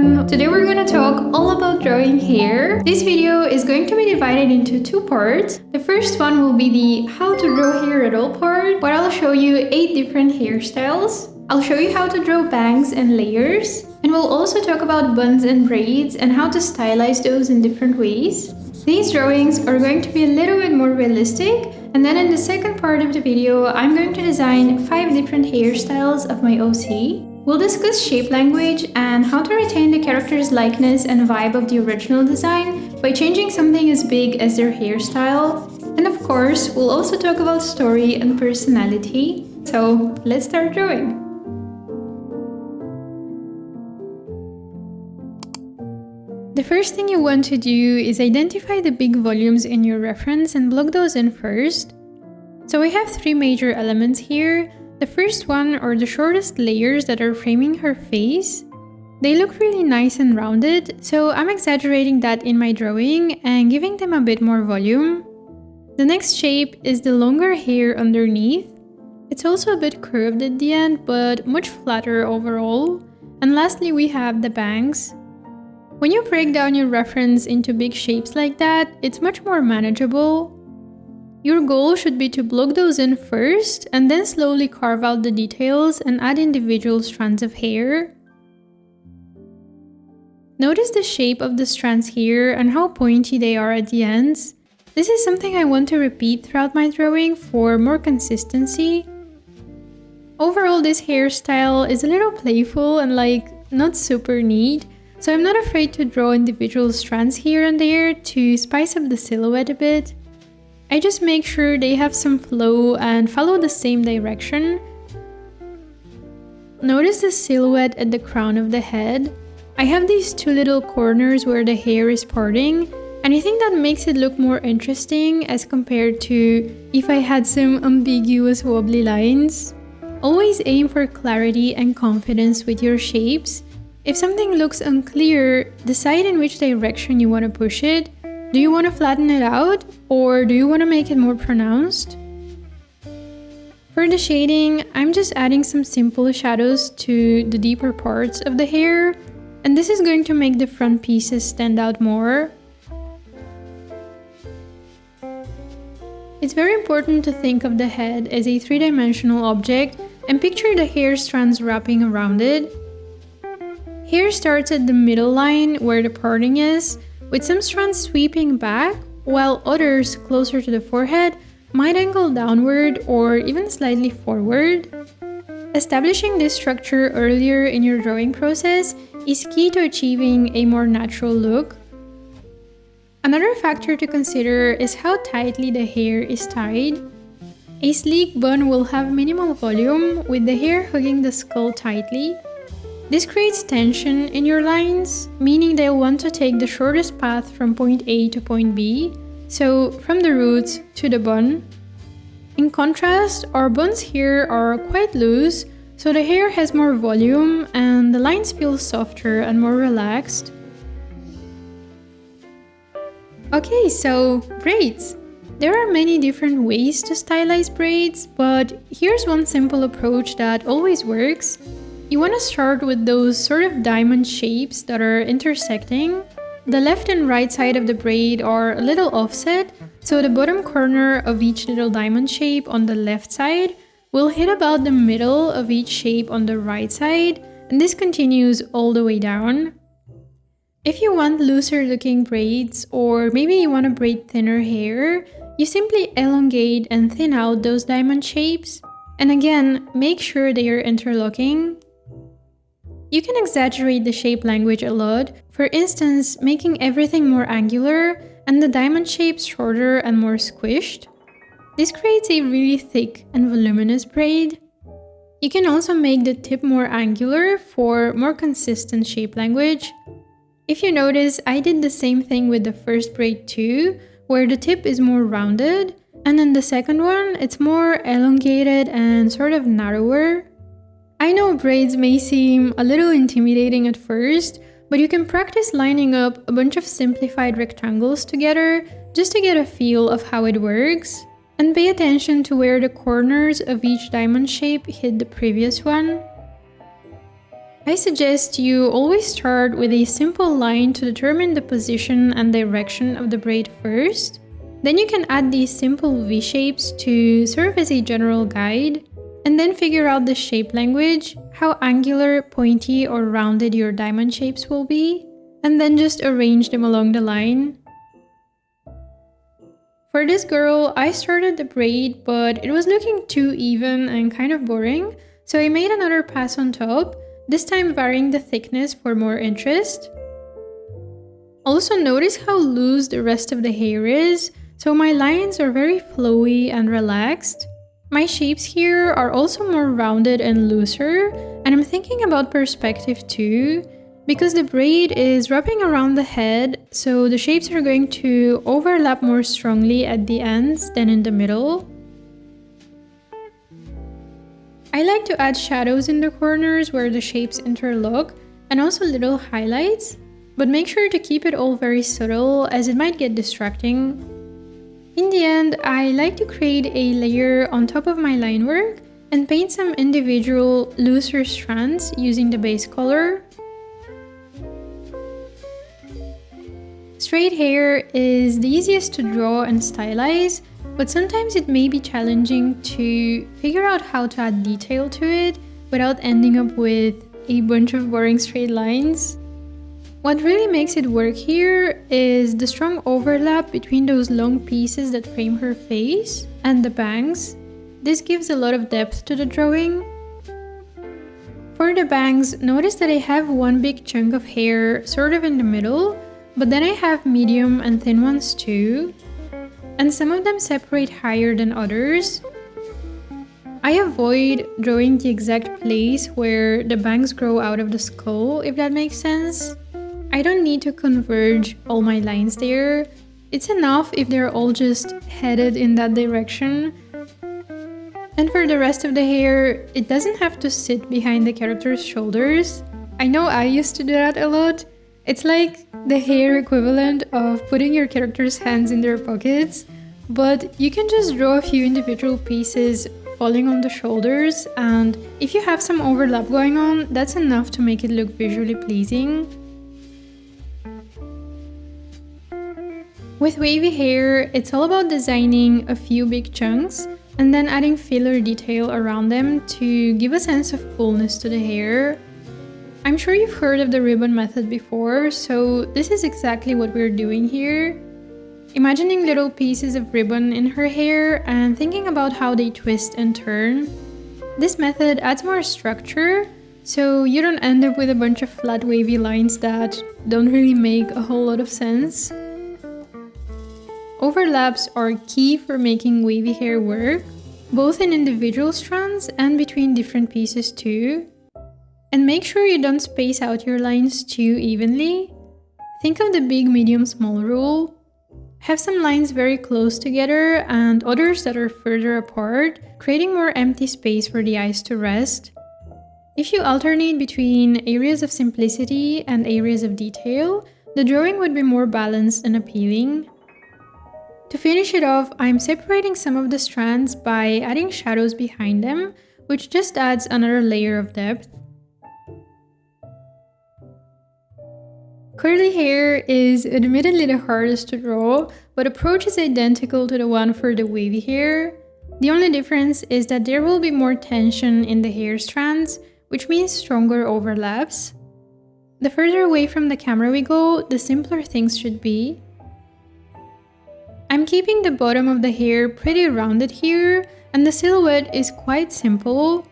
everyone! Today we're gonna talk all about drawing hair. This video is going to be divided into two parts. The first one will be the how to draw hair at all part, where I'll show you 8 different hairstyles. I'll show you how to draw bangs and layers. And we'll also talk about buns and braids and how to stylize those in different ways. These drawings are going to be a little bit more realistic, and then in the second part of the video, I'm going to design 5 different hairstyles of my OC. We'll discuss shape language and how to retain the character's likeness and vibe of the original design by changing something as big as their hairstyle. And of course, we'll also talk about story and personality. So let's start drawing. The first thing you want to do is identify the big volumes in your reference and block those in first. So we have 3 major elements here. The first one are the shortest layers that are framing her face. They look really nice and rounded, so I'm exaggerating that in my drawing and giving them a bit more volume. The next shape is the longer hair underneath. It's also a bit curved at the end, but much flatter overall. And lastly, we have the bangs. When you break down your reference into big shapes like that, it's much more manageable. Your goal should be to block those in first and then slowly carve out the details and add individual strands of hair. Notice the shape of the strands here and how pointy they are at the ends. This is something I want to repeat throughout my drawing for more consistency. Overall, this hairstyle is a little playful and not super neat. So I'm not afraid to draw individual strands here and there to spice up the silhouette a bit. I just make sure they have some flow and follow the same direction. Notice the silhouette at the crown of the head. I have these 2 little corners where the hair is parting, and I think that makes it look more interesting as compared to if I had some ambiguous wobbly lines. Always aim for clarity and confidence with your shapes. If something looks unclear, decide in which direction you want to push it. Do you want to flatten it out, or do you want to make it more pronounced? For the shading, I'm just adding some simple shadows to the deeper parts of the hair, and this is going to make the front pieces stand out more. It's very important to think of the head as a 3-dimensional object and picture the hair strands wrapping around it. Hair starts at the middle line where the parting is, with some strands sweeping back, while others closer to the forehead might angle downward or even slightly forward. Establishing this structure earlier in your drawing process is key to achieving a more natural look. Another factor to consider is how tightly the hair is tied. A sleek bun will have minimal volume, with the hair hugging the skull tightly. This creates tension in your lines, meaning they'll want to take the shortest path from point A to point B, so from the roots to the bun. In contrast, our buns here are quite loose, so the hair has more volume and the lines feel softer and more relaxed. Okay, so braids. There are many different ways to stylize braids, but here's one simple approach that always works. You want to start with those sort of diamond shapes that are intersecting. The left and right side of the braid are a little offset, so the bottom corner of each little diamond shape on the left side will hit about the middle of each shape on the right side, and this continues all the way down. If you want looser looking braids, or maybe you want to braid thinner hair, you simply elongate and thin out those diamond shapes, and again, make sure they are interlocking. You can exaggerate the shape language a lot, for instance, making everything more angular and the diamond shapes shorter and more squished. This creates a really thick and voluminous braid. You can also make the tip more angular for more consistent shape language. If you notice, I did the same thing with the first braid too, where the tip is more rounded, and then the second one, it's more elongated and sort of narrower. I know braids may seem a little intimidating at first, but you can practice lining up a bunch of simplified rectangles together just to get a feel of how it works. And pay attention to where the corners of each diamond shape hit the previous one. I suggest you always start with a simple line to determine the position and direction of the braid first. Then you can add these simple V-shapes to serve as a general guide, and then figure out the shape language, how angular, pointy, or rounded your diamond shapes will be, and then just arrange them along the line. For this girl, I started the braid, but it was looking too even and kind of boring, so I made another pass on top, this time varying the thickness for more interest. Also notice how loose the rest of the hair is, so my lines are very flowy and relaxed. My shapes here are also more rounded and looser, and I'm thinking about perspective too, because the braid is wrapping around the head, so the shapes are going to overlap more strongly at the ends than in the middle. I like to add shadows in the corners where the shapes interlock, and also little highlights, but make sure to keep it all very subtle as it might get distracting. In the end, I like to create a layer on top of my line work and paint some individual looser strands using the base color. Straight hair is the easiest to draw and stylize, but sometimes it may be challenging to figure out how to add detail to it without ending up with a bunch of boring straight lines. What really makes it work here is the strong overlap between those long pieces that frame her face and the bangs. This gives a lot of depth to the drawing. For the bangs, notice that I have one big chunk of hair sort of in the middle, but then I have medium and thin ones too, and some of them separate higher than others. I avoid drawing the exact place where the bangs grow out of the skull, if that makes sense. I don't need to converge all my lines there. It's enough if they're all just headed in that direction. And for the rest of the hair, it doesn't have to sit behind the character's shoulders. I know I used to do that a lot. It's like the hair equivalent of putting your character's hands in their pockets, but you can just draw a few individual pieces falling on the shoulders, and if you have some overlap going on, that's enough to make it look visually pleasing. With wavy hair, it's all about designing a few big chunks and then adding filler detail around them to give a sense of fullness to the hair. I'm sure you've heard of the ribbon method before, so this is exactly what we're doing here. Imagining little pieces of ribbon in her hair and thinking about how they twist and turn. This method adds more structure, so you don't end up with a bunch of flat wavy lines that don't really make a whole lot of sense. Overlaps are key for making wavy hair work, both in individual strands and between different pieces too. And make sure you don't space out your lines too evenly. Think of the big, medium, small rule. Have some lines very close together and others that are further apart, creating more empty space for the eyes to rest. If you alternate between areas of simplicity and areas of detail, the drawing would be more balanced and appealing. To finish it off, I'm separating some of the strands by adding shadows behind them, which just adds another layer of depth. Curly hair is admittedly the hardest to draw, but approach is identical to the one for the wavy hair. The only difference is that there will be more tension in the hair strands, which means stronger overlaps. The further away from the camera we go, the simpler things should be. I'm keeping the bottom of the hair pretty rounded here, and the silhouette is quite simple.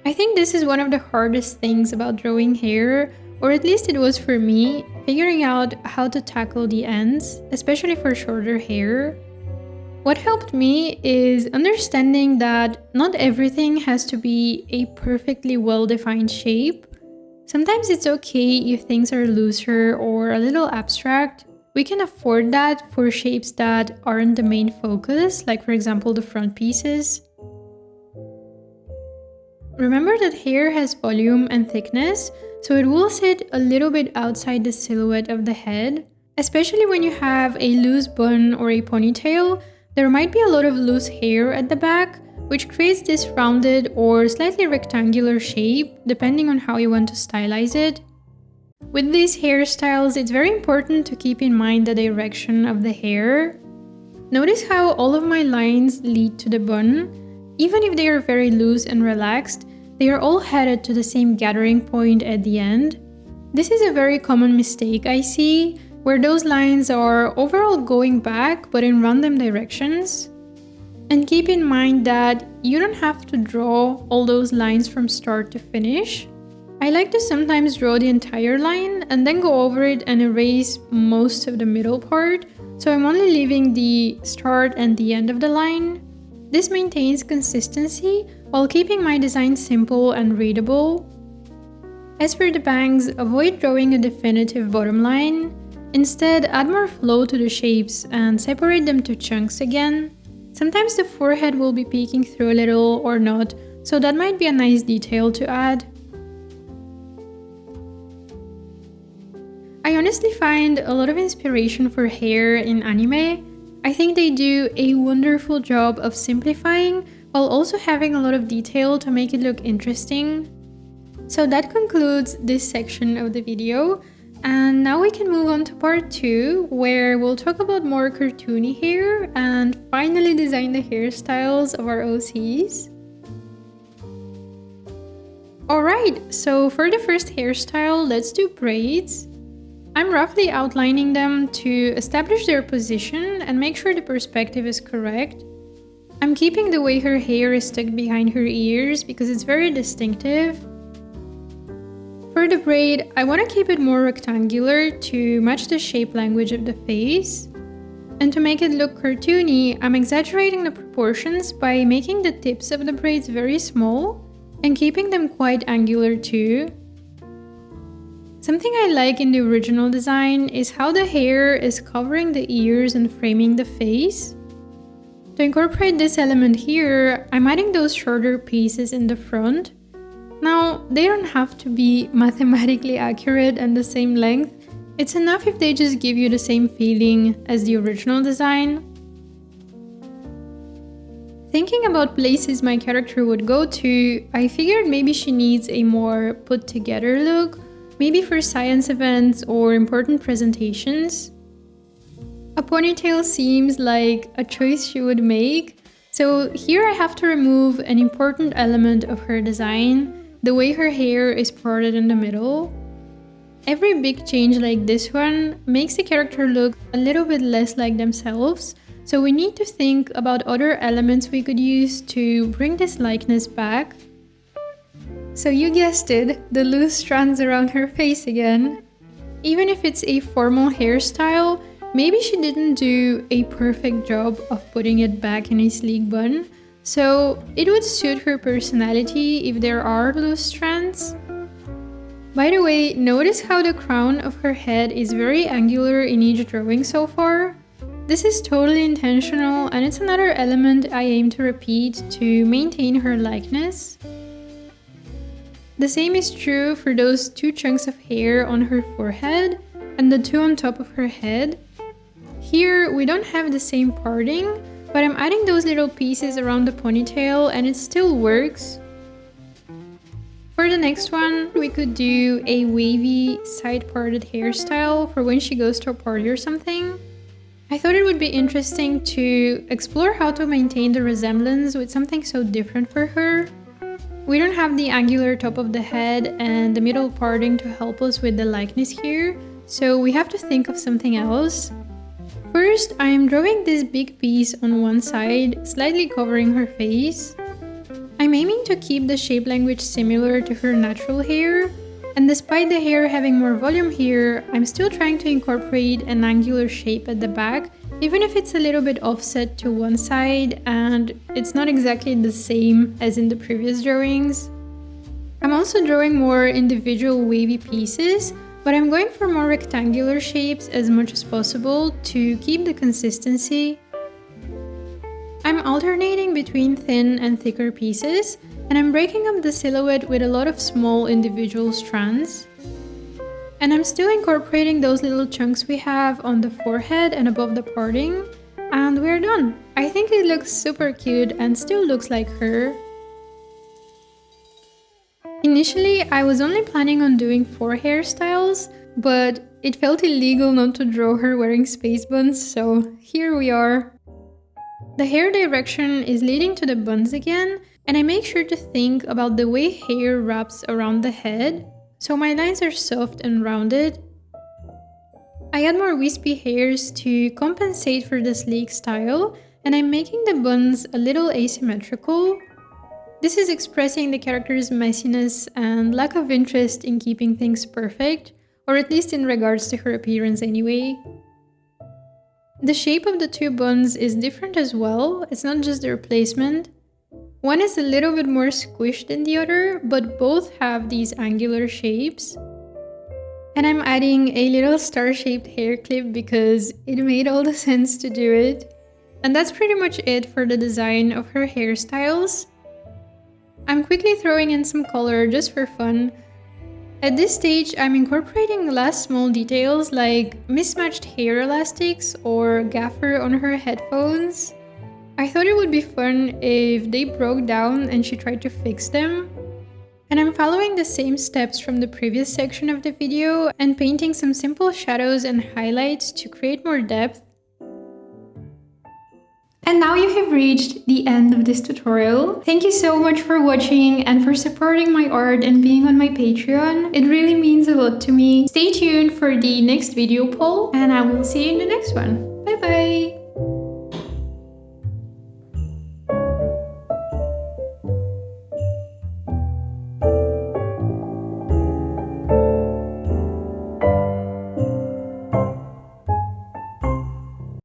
I think this is one of the hardest things about drawing hair, or at least it was for me, figuring out how to tackle the ends, especially for shorter hair. What helped me is understanding that not everything has to be a perfectly well-defined shape. Sometimes it's okay if things are looser or a little abstract. We can afford that for shapes that aren't the main focus, like for example the front pieces. Remember that hair has volume and thickness, so it will sit a little bit outside the silhouette of the head. Especially when you have a loose bun or a ponytail, there might be a lot of loose hair at the back, which creates this rounded or slightly rectangular shape depending on how you want to stylize it. With these hairstyles, it's very important to keep in mind the direction of the hair. Notice how all of my lines lead to the bun. Even if they are very loose and relaxed, they are all headed to the same gathering point at the end. This is a very common mistake I see, where those lines are overall going back but in random directions. And keep in mind that you don't have to draw all those lines from start to finish. I like to sometimes draw the entire line and then go over it and erase most of the middle part, so I'm only leaving the start and the end of the line. This maintains consistency while keeping my design simple and readable. As for the bangs, avoid drawing a definitive bottom line. Instead, add more flow to the shapes and separate them to chunks again. Sometimes the forehead will be peeking through a little or not, so that might be a nice detail to add. I honestly find a lot of inspiration for hair in anime. I think they do a wonderful job of simplifying while also having a lot of detail to make it look interesting. So that concludes this section of the video. And now we can move on to part 2, where we'll talk about more cartoony hair and finally design the hairstyles of our OCs. Alright, so for the first hairstyle, let's do braids. I'm roughly outlining them to establish their position and make sure the perspective is correct. I'm keeping the way her hair is stuck behind her ears because it's very distinctive. For the braid, I want to keep it more rectangular to match the shape language of the face. And to make it look cartoony, I'm exaggerating the proportions by making the tips of the braids very small and keeping them quite angular too. Something I like in the original design is how the hair is covering the ears and framing the face. To incorporate this element here, I'm adding those shorter pieces in the front. Now, they don't have to be mathematically accurate and the same length. It's enough if they just give you the same feeling as the original design. Thinking about places my character would go to, I figured maybe she needs a more put together look, maybe for science events or important presentations. A ponytail seems like a choice she would make, so here I have to remove an important element of her design. The way her hair is parted in the middle. Every big change like this one makes the character look a little bit less like themselves, so we need to think about other elements we could use to bring this likeness back. So you guessed it, the loose strands around her face again. Even if it's a formal hairstyle, maybe she didn't do a perfect job of putting it back in a sleek bun. So it would suit her personality if there are loose strands. By the way, notice how the crown of her head is very angular in each drawing so far. This is totally intentional and it's another element I aim to repeat to maintain her likeness. The same is true for those two chunks of hair on her forehead and the two on top of her head. Here we don't have the same parting, but I'm adding those little pieces around the ponytail and it still works. For the next one, we could do a wavy side-parted hairstyle for when she goes to a party or something. I thought it would be interesting to explore how to maintain the resemblance with something so different for her. We don't have the angular top of the head and the middle parting to help us with the likeness here, so we have to think of something else. First, I am drawing this big piece on one side, slightly covering her face. I'm aiming to keep the shape language similar to her natural hair, and despite the hair having more volume here, I'm still trying to incorporate an angular shape at the back, even if it's a little bit offset to one side and it's not exactly the same as in the previous drawings. I'm also drawing more individual wavy pieces, but I'm going for more rectangular shapes as much as possible to keep the consistency. I'm alternating between thin and thicker pieces, and I'm breaking up the silhouette with a lot of small individual strands. And I'm still incorporating those little chunks we have on the forehead and above the parting, and we're done. I think it looks super cute and still looks like her. Initially, I was only planning on doing 4 hairstyles, but it felt illegal not to draw her wearing space buns, so here we are. The hair direction is leading to the buns again, and I make sure to think about the way hair wraps around the head, so my lines are soft and rounded. I add more wispy hairs to compensate for the sleek style, and I'm making the buns a little asymmetrical. This is expressing the character's messiness and lack of interest in keeping things perfect, or at least in regards to her appearance anyway. The shape of the 2 buns is different as well, it's not just the replacement. One is a little bit more squished than the other, but both have these angular shapes. And I'm adding a little star-shaped hair clip because it made all the sense to do it. And that's pretty much it for the design of her hairstyles. I'm quickly throwing in some color just for fun. At this stage, I'm incorporating last small details like mismatched hair elastics or gaffer on her headphones. I thought it would be fun if they broke down and she tried to fix them. And I'm following the same steps from the previous section of the video and painting some simple shadows and highlights to create more depth. And now you have reached the end of this tutorial. Thank you so much for watching and for supporting my art and being on my Patreon. It really means a lot to me. Stay tuned for the next video poll and I will see you in the next one. Bye bye!